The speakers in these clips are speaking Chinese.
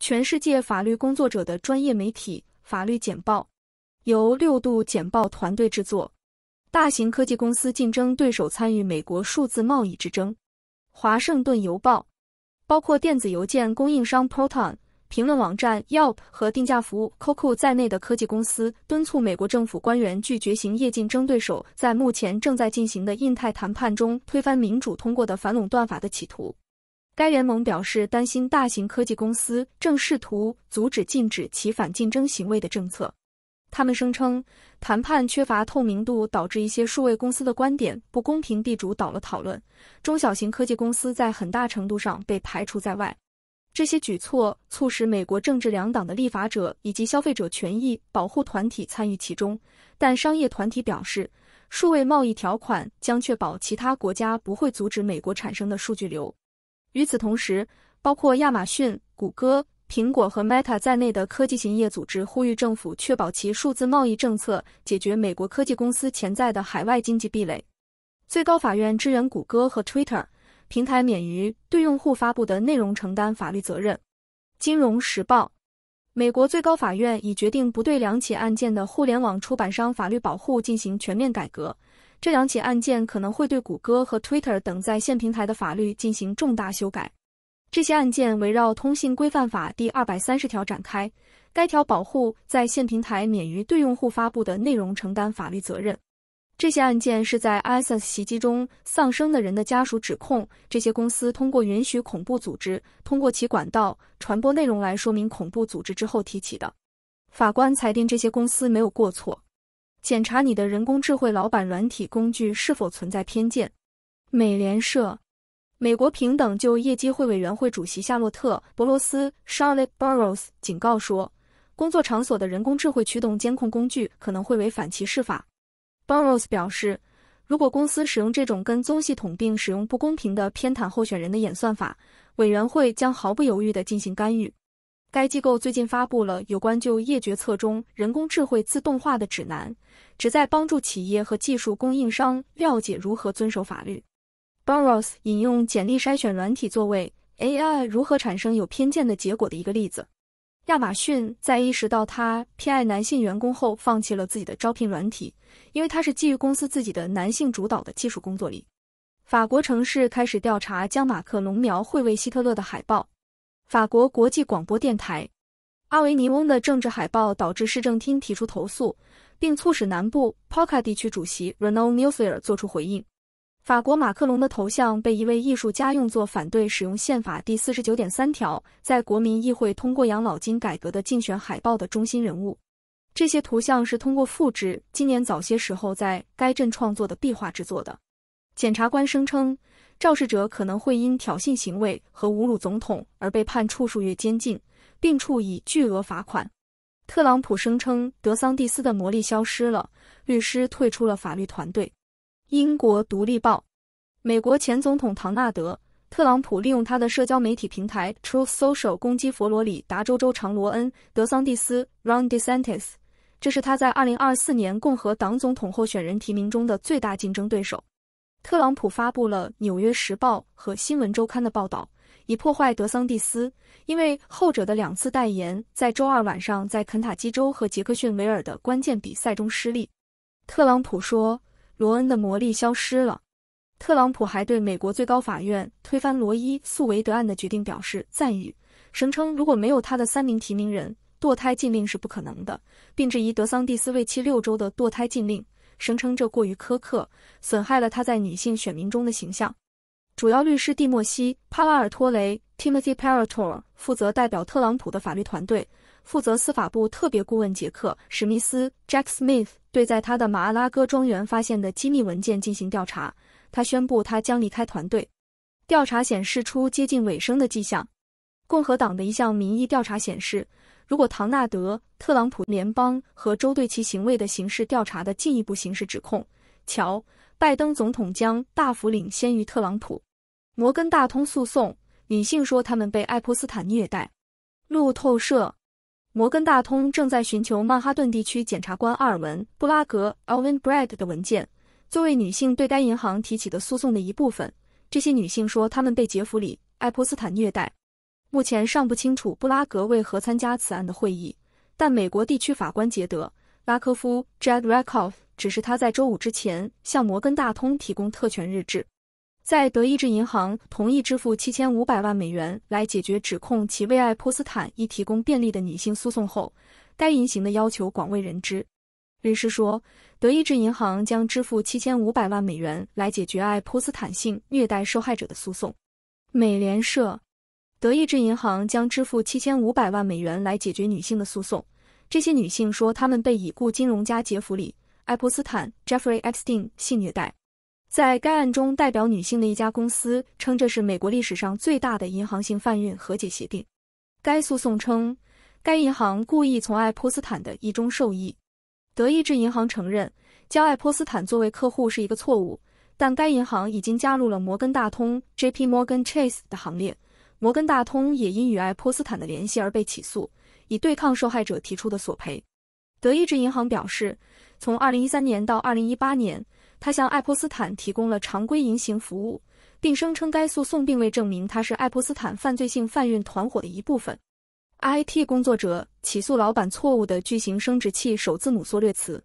全世界法律工作者的专业媒体法律简报，由6度简报团队制作。大型科技公司竞争对手参与美国数字贸易之争。华盛顿邮报，包括电子邮件供应商 Proton、评论网站 Yelp 和定价服务 Koku 在内的科技公司敦促美国政府官员拒绝型业竞争对手在目前正在进行的印太谈判中推翻民主通过的反垄断法的企图。该联盟表示担心大型科技公司正试图阻止禁止其反竞争行为的政策。他们声称，谈判缺乏透明度导致一些数位公司的观点不公平地主导了讨论，中小型科技公司在很大程度上被排除在外。这些举措促使美国政治两党的立法者以及消费者权益保护团体参与其中，但商业团体表示，数位贸易条款将确保其他国家不会阻止美国产生的数据流。与此同时，包括亚马逊、谷歌、苹果和 Meta 在内的科技型业组织呼吁政府确保其数字贸易政策解决美国科技公司潜在的海外经济壁垒。最高法院支援谷歌和 Twitter， 平台免于对用户发布的内容承担法律责任。金融时报，美国最高法院已决定不对2起案件的互联网出版商法律保护进行全面改革。这2起案件可能会对谷歌和 Twitter 等在线平台的法律进行重大修改。这些案件围绕通信规范法第230条展开，该条保护在线平台免于对用户发布的内容承担法律责任。这些案件是在 ISIS 袭击中丧生的人的家属指控这些公司通过允许恐怖组织通过其管道传播内容来说明恐怖组织之后提起的。法官裁定这些公司没有过错。检查你的人工智慧老板软体工具是否存在偏见。美联社，美国平等就业机会委员会主席夏洛特·伯罗斯 Charlotte Burrows 警告说，工作场所的人工智慧驱动监控工具可能会违反歧视法。Burrows 表示，如果公司使用这种跟踪系统并使用不公平的偏袒候选人的演算法，委员会将毫不犹豫地进行干预。该机构最近发布了有关就业决策中人工智慧自动化的指南，旨在帮助企业和技术供应商了解如何遵守法律。Burrows 引用简历筛选软体作为 AI 如何产生有偏见的结果的一个例子。亚马逊在意识到他偏爱男性员工后放弃了自己的招聘软体，因为它是基于公司自己的男性主导的技术工作力。法国城市开始调查将马克龙描绘为希特勒的海报。法国国际广播电台，阿维尼翁的政治海报导致市政厅提出投诉，并促使南部 Pocca 地区主席 Renaud Muselier 作出回应。法国马克龙的头像被一位艺术家用作反对使用宪法第 49.3 条在国民议会通过养老金改革的竞选海报的中心人物。这些图像是通过复制今年早些时候在该镇创作的壁画制作的。检察官声称，肇事者可能会因挑衅行为和侮辱总统而被判处数月监禁，并处以巨额罚款。特朗普声称德桑蒂斯的魔力消失了，律师退出了法律团队。英国独立报，美国前总统唐纳德·特朗普利用他的社交媒体平台 Truth Social 攻击佛罗里达州州长罗恩·德桑蒂斯 Ron DeSantis， 这是他在2024年共和党总统候选人提名中的最大竞争对手。特朗普发布了《纽约时报》和《新闻周刊》的报道，以破坏德桑蒂斯，因为后者的2次代言在周二晚上在肯塔基州和杰克逊维尔的关键比赛中失利。特朗普说，罗恩的魔力消失了。特朗普还对美国最高法院推翻罗伊诉韦德案的决定表示赞誉，声称如果没有他的3名提名人，堕胎禁令是不可能的，并质疑德桑蒂斯为期6周的堕胎禁令，声称这过于苛刻，损害了他在女性选民中的形象。主要律师蒂莫西·帕拉尔托雷 Timothy Parator 负责代表特朗普的法律团队，负责司法部特别顾问杰克·史密斯 Jack Smith 对在他的马阿拉戈庄园发现的机密文件进行调查。他宣布他将离开团队。调查显示出接近尾声的迹象。共和党的一项民意调查显示，如果唐纳德·特朗普联邦和州对其行为的刑事调查的进一步刑事指控，拜登总统将大幅领先于特朗普。摩根大通诉讼，女性说她们被爱泼斯坦虐待。路透社，摩根大通正在寻求曼哈顿地区检察官阿尔文·布拉格 Alvin Bragg 的文件，作为女性对该银行提起的诉讼的一部分。这些女性说她们被杰弗里·爱泼斯坦虐待。目前尚不清楚布拉格为何参加此案的会议，但美国地区法官杰德·拉科夫 （Jed Rakoff） 指示他在周五之前向摩根大通提供特权日志。在德意志银行同意支付7500万美元来解决指控其为爱泼斯坦一提供便利的女性诉讼后，该银行的要求广为人知。律师说，德意志银行将支付7500万美元来解决爱泼斯坦性虐待受害者的诉讼。美联社，德意志银行将支付7500万美元来解决女性的诉讼。这些女性说，她们被已故金融家杰弗里·爱泼斯坦 （Jeffrey Epstein） 性虐待。在该案中，代表女性的一家公司称这是美国历史上最大的银行性贩运和解协定。该诉讼称，该银行故意从爱泼斯坦的意中受益。德意志银行承认，将爱泼斯坦作为客户是一个错误，但该银行已经加入了摩根大通 （JP Morgan Chase） 的行列。摩根大通也因与爱泼斯坦的联系而被起诉，以对抗受害者提出的索赔。德意志银行表示，从2013年到2018年，他向爱泼斯坦提供了常规银行服务，并声称该诉讼并未证明他是爱泼斯坦犯罪性贩运团伙的一部分。IT 工作者起诉老板错误的巨型生殖器首字母缩略词。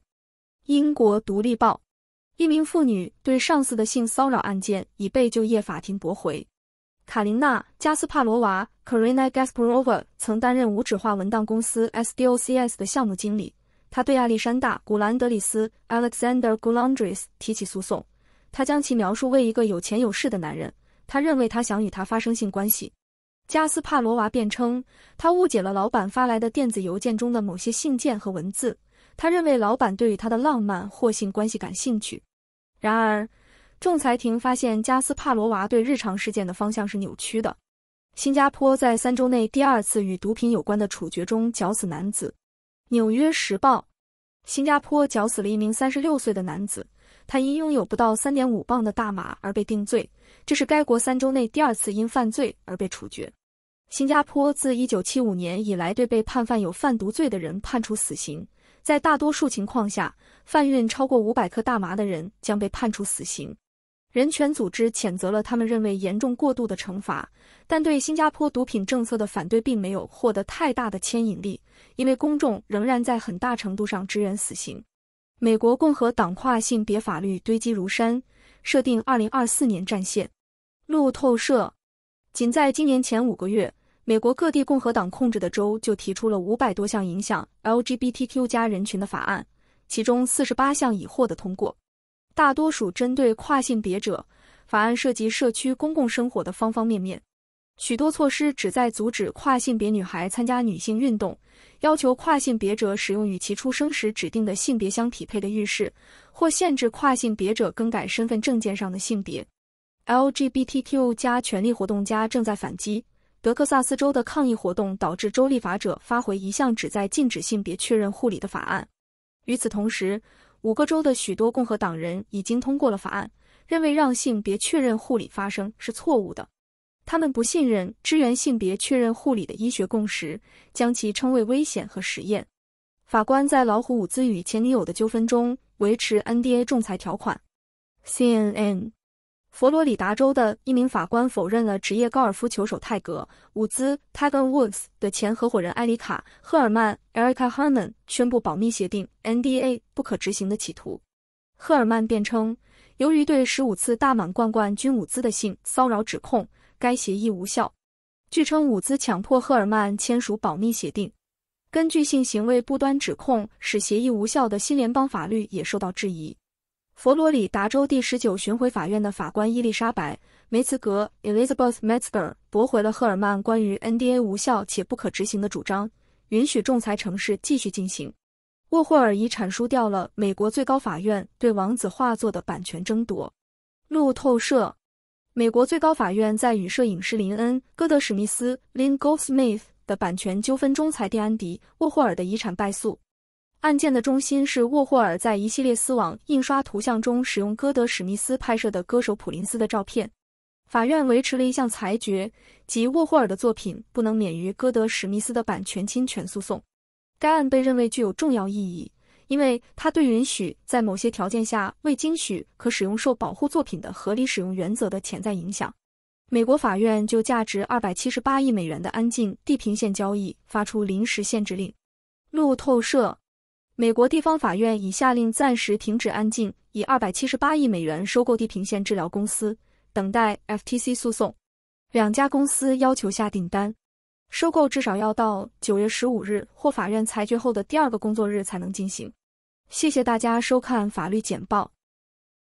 英国独立报，一名妇女对上司的性骚扰案件已被就业法庭驳回。卡琳娜·加斯帕罗娃 （Karina Gasparova） 曾担任无纸化文档公司 SDOCS 的项目经理。他对亚历山大·古兰德里斯 （Alexander Gulandris） 提起诉讼。他将其描述为一个有钱有势的男人，他认为他想与他发生性关系。加斯帕罗娃辩称，他误解了老板发来的电子邮件中的某些信件和文字。他认为老板对于他的浪漫或性关系感兴趣。然而，仲裁庭发现加斯帕罗娃对日常事件的方向是扭曲的。新加坡在3周内第2次与毒品有关的处决中绞死男子。纽约时报，新加坡绞死了一名36岁的男子，他因拥有不到 3.5 磅的大麻而被定罪，这是该国3周内第2次因犯罪而被处决。新加坡自1975年以来对被判犯有贩毒罪的人判处死刑，在大多数情况下，贩运超过500克大麻的人将被判处死刑。人权组织谴责了他们认为严重过度的惩罚，但对新加坡毒品政策的反对并没有获得太大的牵引力，因为公众仍然在很大程度上支援死刑。美国共和党跨性别法律堆积如山，设定2024年战线。路透社，仅在今年前5个月，美国各地共和党控制的州就提出了500多项影响 LGBTQ+ 人群的法案，其中48项已获得通过。大多数针对跨性别者，法案涉及社区公共生活的方方面面。许多措施旨在阻止跨性别女孩参加女性运动，要求跨性别者使用与其出生时指定的性别相匹配的浴室，或限制跨性别者更改身份证件上的性别。LGBTQ+ 权利活动家正在反击。德克萨斯州的抗议活动导致州立法者发回一项旨在禁止性别确认护理的法案。与此同时，5个州的许多共和党人已经通过了法案，认为让性别确认护理发生是错误的。他们不信任支援性别确认护理的医学共识，将其称为危险和实验。法官在老虎伍兹与前女友的纠纷中维持 NDA 仲裁条款。CNN， 佛罗里达州的一名法官否认了职业高尔夫球手泰格·伍兹 （Tiger Woods） 的前合伙人埃里卡·赫尔曼 （Erica Herman） 宣布保密协定 NDA 不可执行的企图。赫尔曼辩称，由于对15次大满贯冠军伍兹的性骚扰指控，该协议无效。据称，伍兹强迫赫尔曼签署保密协定。根据性行为不端指控使协议无效的新联邦法律也受到质疑。佛罗里达州第19巡回法院的法官伊丽莎白·梅茨格 （Elizabeth Metzger） 驳回了赫尔曼关于 NDA 无效且不可执行的主张，允许仲裁程序继续进行。沃霍尔已阐述掉了美国最高法院对王子画作的版权争夺。路透社，美国最高法院在与摄影师林恩·戈德史密斯 （Lynn Goldsmith） 的版权纠纷中裁定安迪·沃霍尔的遗产败诉。案件的中心是沃霍尔在一系列丝网印刷图像中使用戈德史密斯拍摄的歌手普林斯的照片。法院维持了一项裁决，即沃霍尔的作品不能免于戈德史密斯的版权侵权诉讼。该案被认为具有重要意义，因为它对允许在某些条件下未经许可使用受保护作品的合理使用原则的潜在影响。美国法院就价值278亿美元的安静地平线交易发出临时限制令。路透社，美国地方法院已下令暂时停止安静以278亿美元收购地平线治疗公司，等待 FTC 诉讼。两家公司要求下订单，收购至少要到9月15日或法院裁决后的第2个工作日才能进行。谢谢大家收看法律简报。